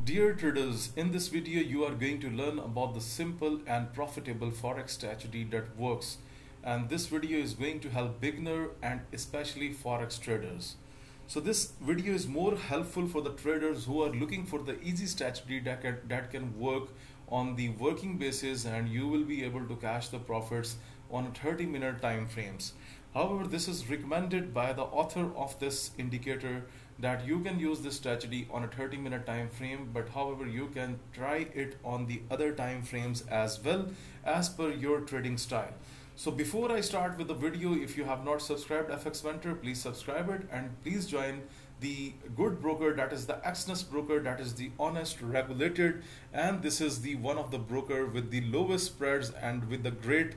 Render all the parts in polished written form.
Dear traders, in this video you are going to learn about the simple and profitable forex strategy that works, and this video is going to help beginner and especially forex traders. So this video is more helpful for the traders who are looking for the easy strategy that can work on the working basis, and you will be able to cash the profits on 30-minute time frames. However, this is recommended by the author of this indicator that you can use this strategy on a 30-minute time frame, but however you can try it on the other time frames as well as per your trading style. So before I start with the video, if you have not subscribed FX Mentor, please subscribe it and please join the good broker, that is the Exness broker, that is the honest, regulated, and this is the one of the broker with the lowest spreads and with the great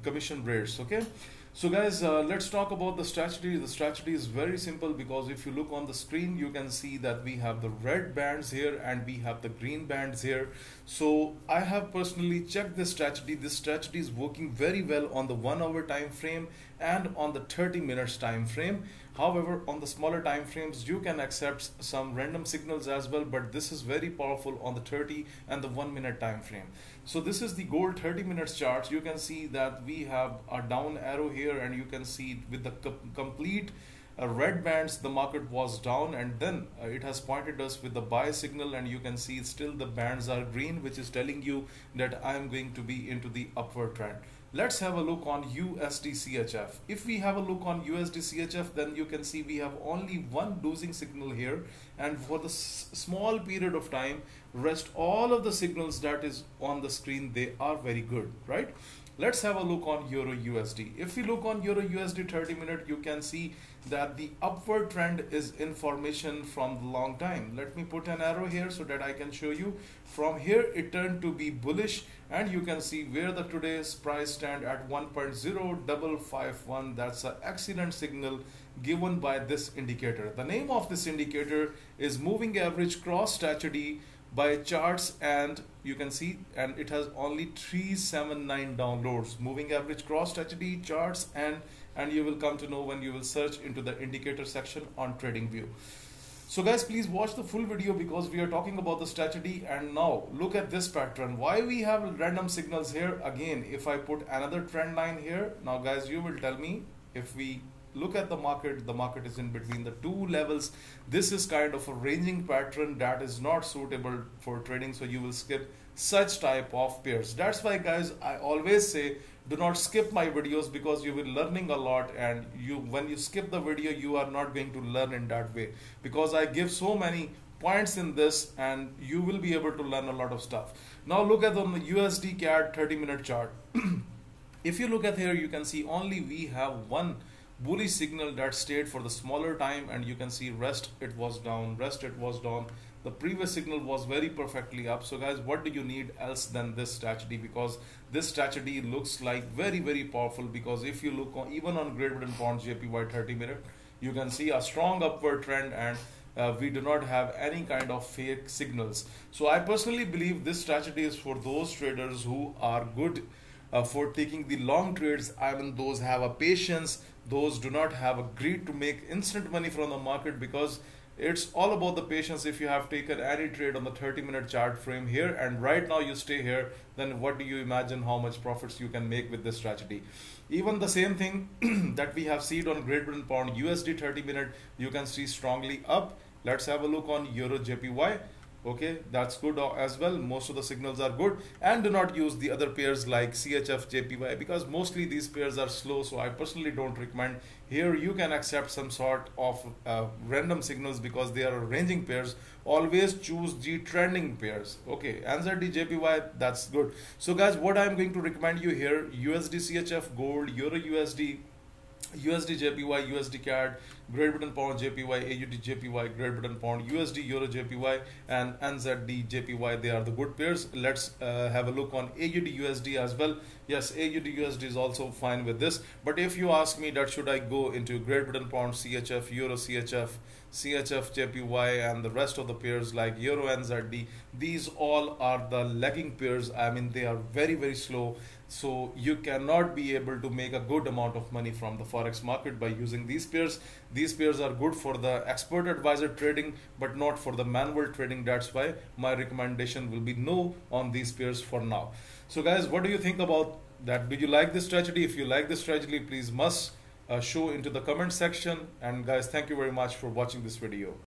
commission rates. Okay, so guys, let's talk about the strategy. The strategy is very simple because if you look on the screen, you can see that we have the red bands here and we have the green bands here. So I have personally checked this strategy. This strategy is working very well on the 1 hour time frame and on the 30 minutes time frame. However, on the smaller time frames, you can accept some random signals as well, but this is very powerful on the 30 and the 1 minute time frame. So this is the gold 30 minutes chart. You can see that we have a down arrow here, and you can see with the complete red bands the market was down, and then it has pointed us with the buy signal, and you can see still the bands are green, which is telling you that I am going to be into the upward trend. Let's have a look on USD CHF. If we have a look on USD CHF, then you can see we have only one losing signal here, and for the small period of time, rest all of the signals that is on the screen, they are very good, right? Let's have a look on Euro USD. If we look on Euro USD 30 minute, you can see that the upward trend is in formation from the long time. Let me put an arrow here so that I can show you. From here it turned to be bullish, and you can see where the today's price stand at 1.0551. That's an excellent signal given by this indicator. The name of this indicator is moving average cross strategy by charts, and you can see, and it has only 379 downloads. Moving average cross strategy, charts, and you will come to know when you will search into the indicator section on TradingView. So guys, please watch the full video because we are talking about the strategy. And now look at this pattern. Why we have random signals here? Again, if I put another trend line here, now guys, you will tell me, if we look at the market is in between the two levels. This is kind of a ranging pattern that is not suitable for trading, so you will skip such type of pairs. That's why guys, I always say do not skip my videos, because you will learning a lot, and when you skip the video, you are not going to learn in that way, because I give so many points in this and you will be able to learn a lot of stuff. Now look at the USD CAD 30-minute chart. If you look at here, you can see only we have one bullish signal that stayed for the smaller time, and you can see rest it was down, rest it was down. The previous signal was very perfectly up. So guys, what do you need else than this strategy? Because this strategy looks like very powerful, because if you look on, even on Great Britain Pound JPY 30 minute, you can see a strong upward trend, and we do not have any kind of fake signals. So I personally believe this strategy is for those traders who are good for taking the long trades. I mean, those have a patience, those do not have a greed to make instant money from the market, because it's all about the patience. If you have taken any trade on the 30-minute chart frame here and right now you stay here, then what do you imagine how much profits you can make with this strategy? Even the same thing that we have seen on Great Britain Pound USD 30 minute, you can see strongly up. Let's have a look on Euro JPY. Okay, that's good as well. Most of the signals are good, and do not use the other pairs like CHF JPY, because mostly these pairs are slow, so I personally don't recommend. Here you can accept some sort of random signals because they are ranging pairs. Always choose the trending pairs. Okay, NZD JPY, that's good. So guys, what I'm going to recommend you here: USD CHF gold, Euro USD, USD JPY, USD CAD, Great Britain Pound JPY, AUD JPY, Great Britain Pound USD, Euro JPY, and NZD JPY. They are the good pairs. Let's have a look on AUD USD as well. Yes, AUD USD is also fine with this. But if you ask me that should I go into Great Britain Pound CHF, Euro CHF, CHF JPY, and the rest of the pairs like Euro NZD, these all are the lagging pairs. I mean, they are very slow. So you cannot be able to make a good amount of money from the forex market by using these pairs. These pairs are good for the expert advisor trading, but not for the manual trading. That's why my recommendation will be no on these pairs for now. So guys, what do you think about that? Do you like this strategy? If you like this strategy, please must show into the comment section. And guys, thank you very much for watching this video.